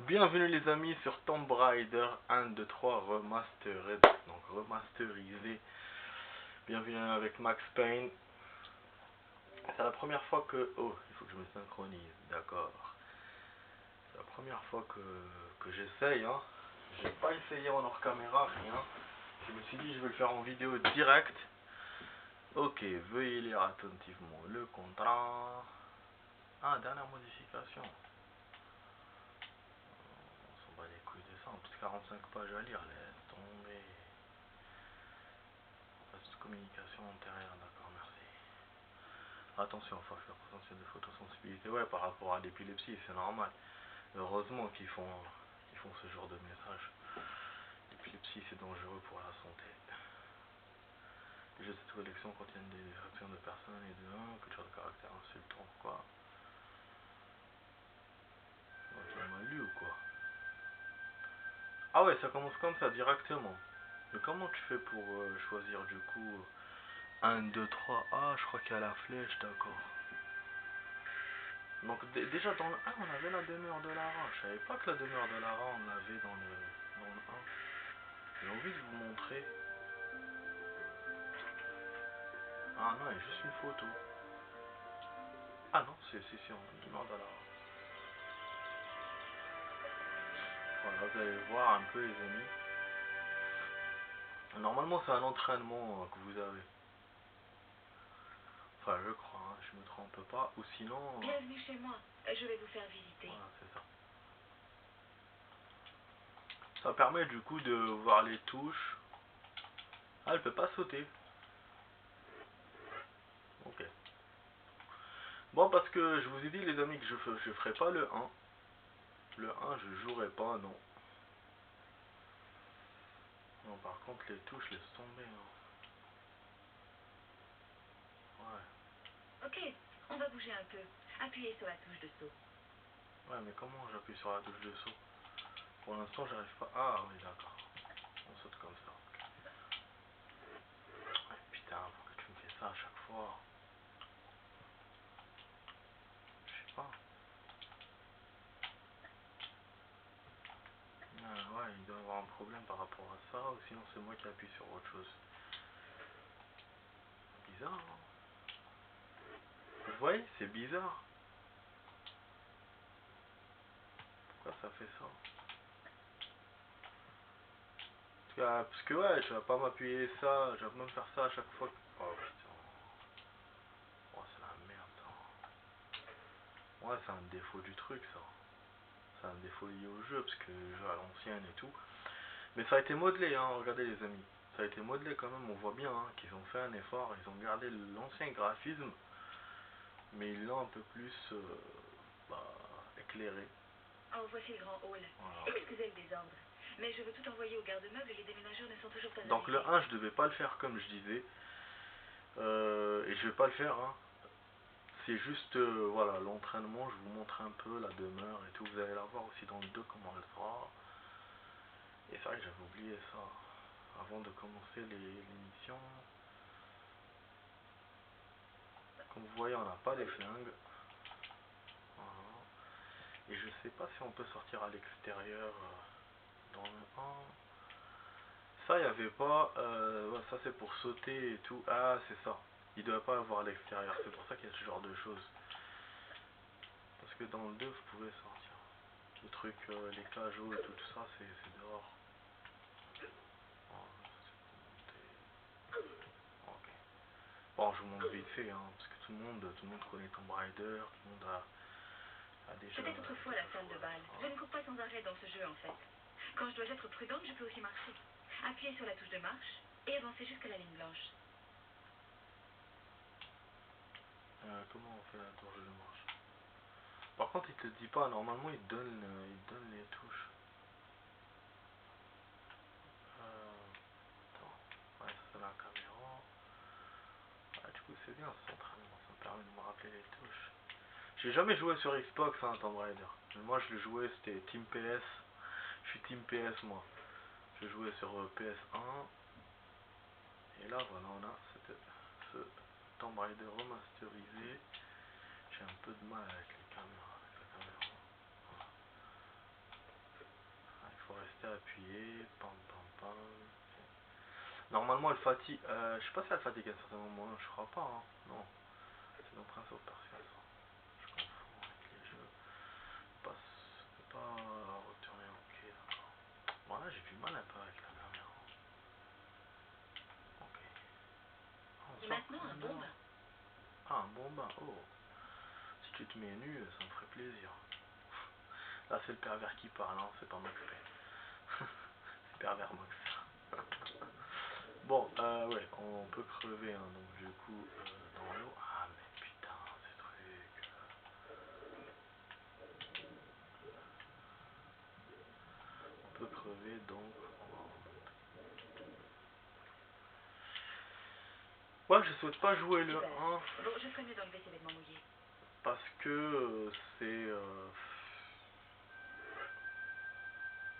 Bienvenue les amis sur Tomb Raider 1, 2, 3 Remastered, donc remasterisé. Bienvenue avec Max Payne. C'est la première fois que... Oh, il faut que je me synchronise, d'accord. C'est la première fois que j'essaye, hein. J'ai pas essayé en hors caméra, rien. Je me suis dit je vais le faire en vidéo direct. Ok, veuillez lire attentivement le contrat. Ah, dernière modification. On s'en bat les couilles de ça, en plus 45 pages à lire, laisse tomber. Communication antérieure, d'accord, merci. Attention, facteur potentiel de photosensibilité, ouais, par rapport à l'épilepsie, c'est normal. Heureusement qu'ils font ce genre de message. L'épilepsie, c'est dangereux pour la santé. Les jeux de cette collection contiennent des descriptions de personnes et de culture de caractère insultant, quoi. Donc, il m'a lu ou quoi? Ah ouais, ça commence comme ça, directement. Mais comment tu fais pour choisir du coup 1, 2, 3. Ah, je crois qu'il y a la flèche, d'accord. Donc déjà dans le 1, on avait la demeure de Lara. Je savais pas que la demeure de Lara, on l'avait dans le 1. J'ai envie de vous montrer. Ah non, il y a juste une photo. Ah non, c'est on a la demeure de Lara. Voilà, vous allez voir un peu les amis. Normalement c'est un entraînement que vous avez. Enfin je crois, hein, je me trompe pas. Ou sinon... Bienvenue chez moi, je vais vous faire visiter. Voilà, c'est ça. Ça permet du coup de voir les touches. Ah, elle peut pas sauter. Ok. Bon, parce que je vous ai dit les amis que je ferai pas le 1. Le 1 je jouerai pas, non. Non, par contre les touches laisse tomber. Hein. Ouais. Ok, on va bouger un peu. Appuyez sur la touche de saut. Ouais, mais comment j'appuie sur la touche de saut? Pour l'instant j'arrive pas. Ah oui, d'accord. On saute comme ça. Ouais, putain, pourquoi tu me fais ça à chaque fois? Je sais pas. Ouais, il doit y avoir un problème par rapport à ça, ou sinon c'est moi qui appuie sur autre chose. Bizarre, hein? Vous voyez, c'est bizarre. Pourquoi ça fait ça? Parce que ouais, tu vas pas m'appuyer ça, je vais même faire ça à chaque fois. Oh putain. Oh, c'est la merde ça. Ouais, c'est un défaut du truc ça. C'est un défaut lié au jeu, parce que le jeu à l'ancienne et tout. Mais ça a été modelé, hein, regardez les amis. Ça a été modelé quand même, on voit bien hein, qu'ils ont fait un effort, ils ont gardé l'ancien graphisme, mais ils l'ont un peu plus bah, éclairé. Oh, voici le grand hall. Voilà. Excusez le désordre, mais je veux tout envoyer au garde-meuble et les déménageurs ne sont toujours pas Donc arrivés. le 1, je devais pas le faire comme je disais. Et je vais pas le faire, hein. C'est juste, voilà, l'entraînement, je vous montre un peu la demeure et tout. Vous allez la voir aussi dans le 2 comment elle sera. Et c'est vrai que j'avais oublié ça. Avant de commencer les missions. Comme vous voyez, on n'a pas les flingues. Voilà. Et je sais pas si on peut sortir à l'extérieur dans le 1. Ça, il n'y avait pas. Ouais, ça, c'est pour sauter et tout. Ah, c'est ça. Il ne doit pas avoir à l'extérieur. C'est pour ça qu'il y a ce genre de choses. Parce que dans le 2, vous pouvez sortir. Le truc, les cajots et tout ça, c'est dehors. Oh, ok. Bon, je vous montre vite fait, hein, parce que tout le monde connaît Tomb Raider, tout le monde a déjà... C'était autrefois la salle de bal. Je ne cours pas sans arrêt dans ce jeu en fait. Quand je dois être prudente, je peux aussi marcher. Appuyez sur la touche de marche et avancez jusqu'à la ligne blanche. Comment on fait la touche de marche? Par contre, il te dit pas, normalement il te donne les touches. Attends, ouais, ça c'est la caméra. Ah, du coup c'est bien cet entraînement, ça me permet de me rappeler les touches. J'ai jamais joué sur Xbox, hein, Tomb Raider. Mais moi je le jouais, c'était Team PS. Je suis Team PS moi. Je jouais sur PS1. Et là voilà, on a ce Tomb Raider remasterisé. J'ai un peu de mal avec les caméras, avec la caméra. Voilà. rester appuyé. Pam pam pam. Normalement elle fatigue. Je sais pas si elle fatigue à un certain moment. Je crois pas. Hein. Non. C'est dans Prince of Persia ça. Je confonds avec les jeux. Je peux pas retourner. Ok d'accord. Voilà, j'ai du mal un peu avec la caméra. Ok. Et maintenant un bon bain. Ah, un bon bain. Oh. Si tu te mets nu, ça me ferait plaisir. Là, c'est le pervers qui parle, hein, c'est pas Max Payne. C'est pervers Max. Bon, ouais, on peut crever, hein, donc du coup, dans l'eau. Ah, mais putain, ces trucs. On peut crever, donc. Ouais, je souhaite pas jouer le 1. Bon, je ferai mieux d'enlever ces vêtements mouillés. Parce que c'est.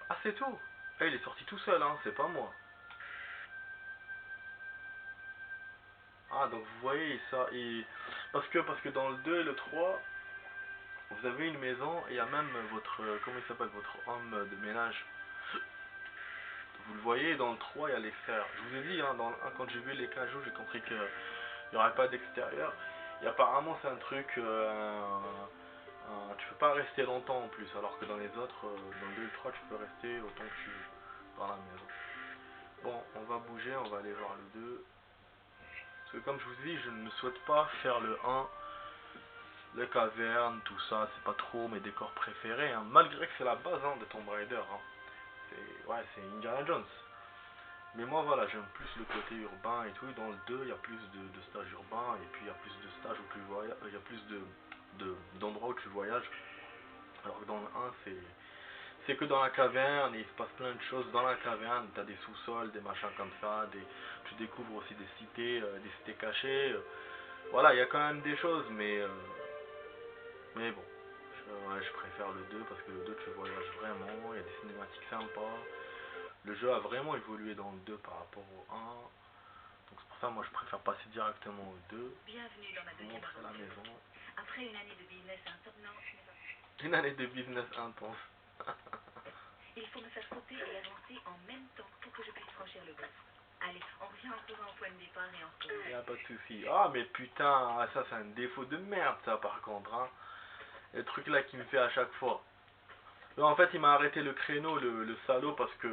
Ah, c'est tout. Eh, il est sorti tout seul, hein, c'est pas moi. Ah, donc vous voyez ça. Parce que dans le 2 et le 3, vous avez une maison et il y a même votre. Comment il s'appelle? Votre homme de ménage. Vous le voyez, dans le 3, il y a l'extérieur. Je vous ai dit, hein, dans le 1, quand j'ai vu les cajous, j'ai compris qu'il n'y aurait pas d'extérieur. Et apparemment, c'est un truc. Tu peux pas rester longtemps en plus. Alors que dans les autres, dans le 2 et le 3, tu peux rester autant que tu veux dans la maison. Bon, on va bouger, on va aller voir le 2. Parce que comme je vous ai dit, je ne souhaite pas faire le 1. Les cavernes, tout ça, c'est pas trop mes décors préférés. Hein. Malgré que c'est la base hein, de Tomb Raider. Hein. C'est Indiana Jones. Mais moi voilà, j'aime plus le côté urbain et tout. Et dans le 2, il y a plus de stages urbains. Et puis il y a plus de stages où tu voyages. Il y a plus d'endroits où tu voyages. Alors que dans le 1, c'est que dans la caverne. Et il se passe plein de choses dans la caverne. Tu as des sous-sols, des machins comme ça. Tu découvres aussi des cités cachées. Voilà, il y a quand même des choses. Mais bon. Ouais, je préfère le 2 parce que le 2 tu voyages vraiment, il y a des cinématiques sympas. Le jeu a vraiment évolué dans le 2 par rapport au 1. Donc c'est pour ça moi je préfère passer directement au 2. Bienvenue dans ma deuxième Montrer la aventure. maison. Après une année de business intense, non, ce n'est pas vrai. Une année de business intense. Il faut me faire sauter et avancer en même temps pour que je puisse franchir le gouffre. Allez, on revient en courant au point de départ et on retourne. Y a pas de souci. Ah mais putain, ah, ça c'est un défaut de merde ça par contre. Hein. Le truc là qui me fait à chaque fois. Là, en fait il m'a arrêté le créneau, le salaud, parce que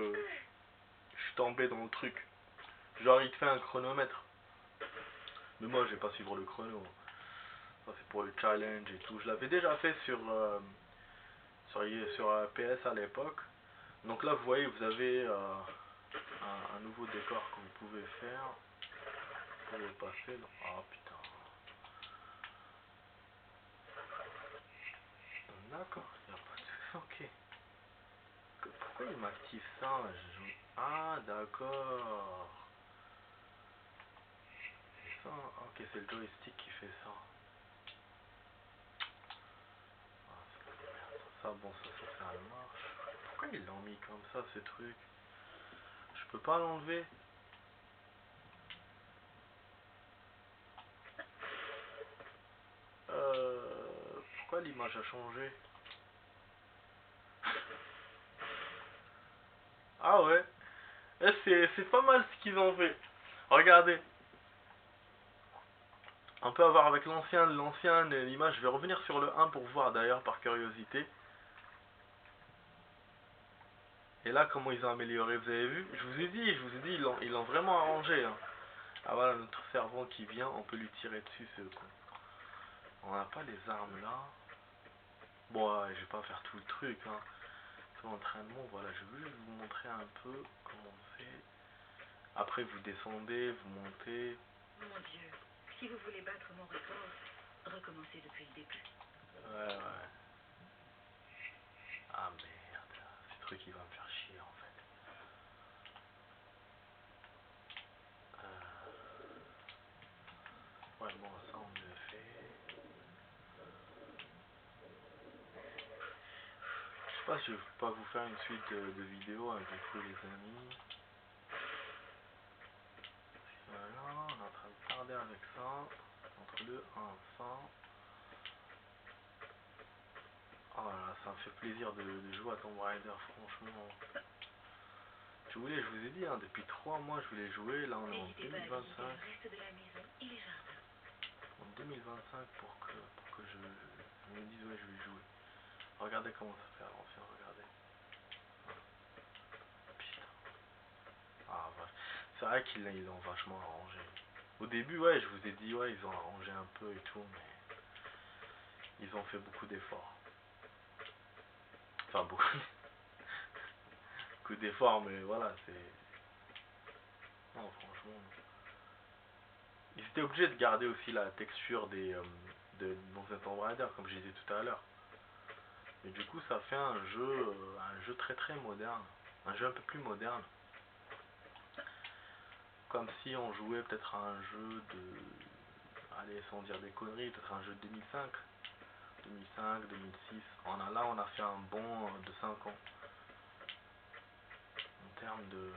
je suis tombé dans le truc. Genre il te fait un chronomètre. Mais moi je vais pas suivre le chrono. Ça c'est pour le challenge et tout. Je l'avais déjà fait sur PS à l'époque. Donc là vous voyez, vous avez un nouveau décor que vous pouvez faire. Vous pouvez passer dans... Ah putain. D'accord, il n'y a pas de... Ok. Pourquoi il m'active ça là? Ah d'accord. C'est ça. Ok, c'est le joystick qui fait ça. Ah, c'est de la merde. Ça, bon, ça marche. Pourquoi ils l'ont mis comme ça, ces trucs? Je peux pas l'enlever. Pourquoi l'image a changé? Ah ouais. C'est pas mal ce qu'ils ont fait. Regardez. On peut avoir avec l'ancienne l'image. Je vais revenir sur le 1 pour voir d'ailleurs par curiosité. Et là comment ils ont amélioré, vous avez vu? Je vous ai dit, ils l'ont vraiment arrangé. Hein. Ah voilà, notre servant qui vient, on peut lui tirer dessus ce con. On n'a pas les armes là. Bon, ouais, je vais pas faire tout le truc. Hein. C'est l'entraînement, voilà, je voulais vous montrer un peu comment c'est. Après vous descendez, vous montez. Mon Dieu, si vous voulez battre mon record, recommencez depuis le début. Ouais, ouais. Ah merde, ce truc il va me faire chier en fait. Ouais, bon, ça on le fait. Je sais pas si je vais pas vous faire une suite de vidéos avec vous les amis. Voilà, on est en train de tarder avec ça. Entre le 1 100. Oh là, ça me fait plaisir de jouer à Tomb Raider, franchement. Je vous ai dit, hein, depuis 3 mois, je voulais jouer. Là, on est en N'hésitez pas à visiter 2025. le reste de la maison et les jardins. En 2025 pour que je me dise, ouais, je vais jouer. Regardez comment ça fait à l'ancien, regardez. Voilà. Putain. Ah, ouais. C'est vrai qu'ils ont vachement arrangé. Au début, ouais, je vous ai dit, ouais, ils ont arrangé un peu et tout, mais ils ont fait beaucoup d'efforts. Enfin, beaucoup d'efforts, mais voilà, c'est... Non, franchement... Ils étaient obligés de garder aussi la texture dans un Tomb Raider, comme j'ai dit tout à l'heure. Et du coup, ça fait un jeu très très moderne. Un jeu un peu plus moderne. Comme si on jouait peut-être à un jeu de... Allez, sans dire des conneries, peut-être un jeu de 2005. 2005, 2006. Là, on a fait un bond de 5 ans. En termes de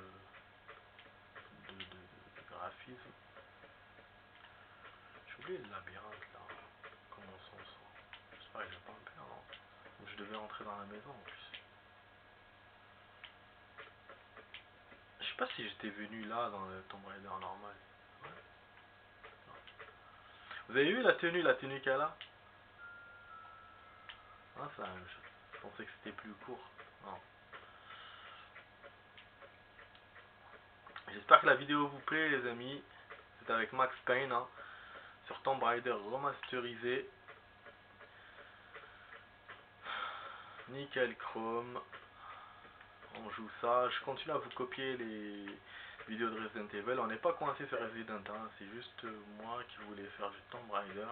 graphisme. J'ai oublié le labyrinthe là. Comment on s'en sort. J'espère que je vais pas me perdre. Hein. Je devais rentrer dans la maison en plus. Je sais pas si j'étais venu là dans le Tomb Raider normal. Ouais. Vous avez vu la tenue qu'elle a? Ah, ça, je pensais que c'était plus court. Non. J'espère que la vidéo vous plaît les amis. C'est avec Max Payne hein, sur Tomb Raider remasterisé. Nickel chrome. On joue ça. Je continue à vous copier les vidéos de Resident Evil. On n'est pas coincé sur Resident hein. C'est juste moi qui voulais faire du Tomb Raider.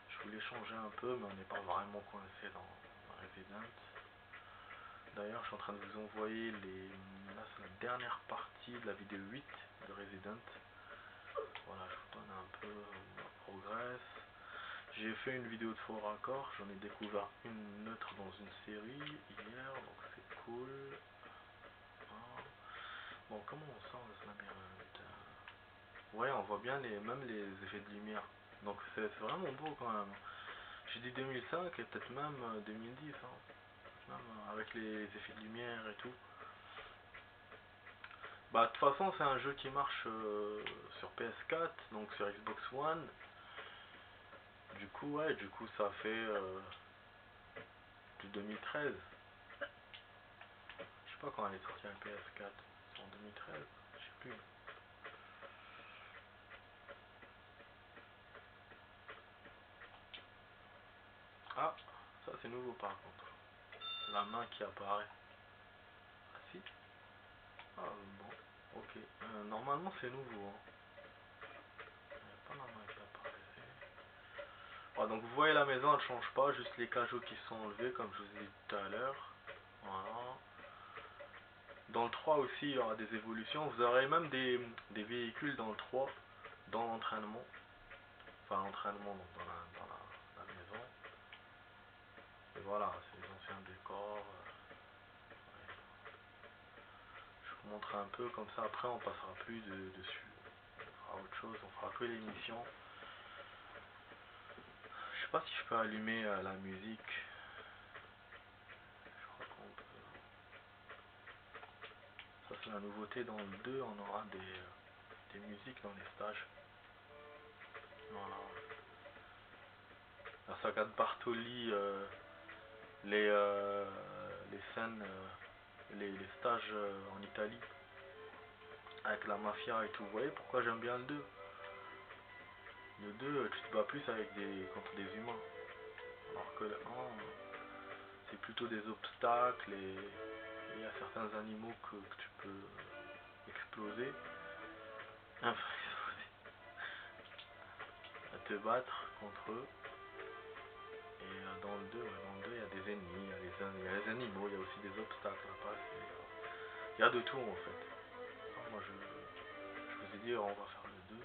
Je voulais changer un peu mais on n'est pas vraiment coincé dans Resident. D'ailleurs je suis en train de vous envoyer là c'est la dernière partie de la vidéo 8 de Resident. Voilà, je vous donne un peu ma progress. J'ai fait une vidéo de faux raccord, j'en ai découvert une autre dans une série hier, donc c'est cool. Ah. Bon, comment on sort de ce labyrinthe? Ouais, on voit bien même les effets de lumière. Donc c'est vraiment beau quand même. J'ai dit 2005 et peut-être même 2010, hein. Même avec les effets de lumière et tout. Bah de toute façon c'est un jeu qui marche sur PS4, donc sur Xbox One. Du coup ouais, ça fait du 2013. Je sais pas quand elle est sortie la PS4. C'est en 2013, je sais plus. Ah, ça c'est nouveau par contre. La main qui apparaît. Ah si. Ah bon, ok. Normalement c'est nouveau. Hein. Il n'y a pas la main qui apparaît. Ah, donc vous voyez la maison elle change pas, juste les cajots qui sont enlevés comme je vous ai dit tout à l'heure. Voilà. Dans le 3 aussi il y aura des évolutions. Vous aurez même des véhicules dans le 3, dans l'entraînement. Enfin l'entraînement dans la maison. Et voilà, c'est les anciens décors. Ouais. Je vous montre un peu comme ça après on passera plus dessus. On fera autre chose, on fera que les missions. Je sais pas si je peux allumer la musique. Je crois qu'on peut. Ça c'est la nouveauté dans le 2, on aura des musiques dans les stages. Voilà. La saga de Bartoli, les scènes, les stages en Italie, avec la mafia et tout. Vous voyez pourquoi j'aime bien le 2? Le 2, tu te bats plus contre des humains. Alors que le 1, c'est plutôt des obstacles et il y a certains animaux que tu peux exploser. Enfin, à te battre contre eux. Et dans le 2, il y a des ennemis, il y a les animaux, il y a aussi des obstacles à passer. Il y a de tout en fait. Alors, moi je vous ai dit on va faire le 2.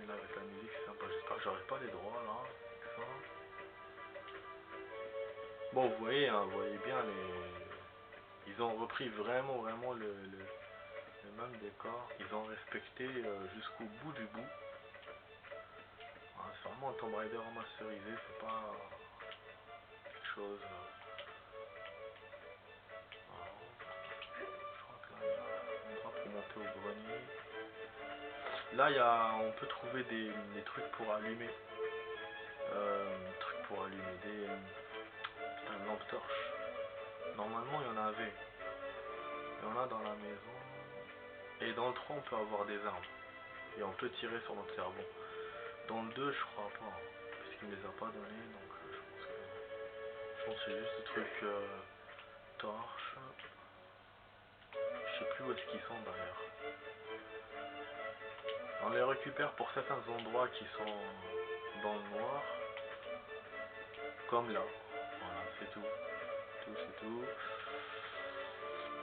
Là avec la musique c'est sympa, j'espère que j'aurai pas les droits là. Avec ça. Bon vous voyez bien ils ont repris vraiment le même décor. Ils ont respecté jusqu'au bout du bout. C'est vraiment un Tomb Raider remasterisé, c'est pas quelque chose Là, on peut trouver des trucs pour allumer. Putain, une lampe torche. Normalement, il y en avait. Il y en a dans la maison. Et dans le 3, on peut avoir des armes. Et on peut tirer sur notre cerveau. Dans le 2, je crois pas. Parce qu'il ne les a pas donnés. Donc, je pense que c'est juste des trucs torches. Je sais plus où est-ce qu'ils sont d'ailleurs. On les récupère pour certains endroits qui sont dans le noir. Comme là. Voilà, c'est tout. C'est tout.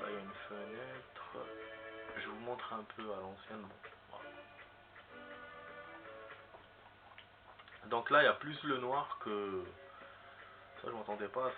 Là, il y a une fenêtre. Je vous montre un peu à l'ancienne. Bon, voilà. Donc là, il y a plus le noir que... Ça, je m'attendais pas à ça.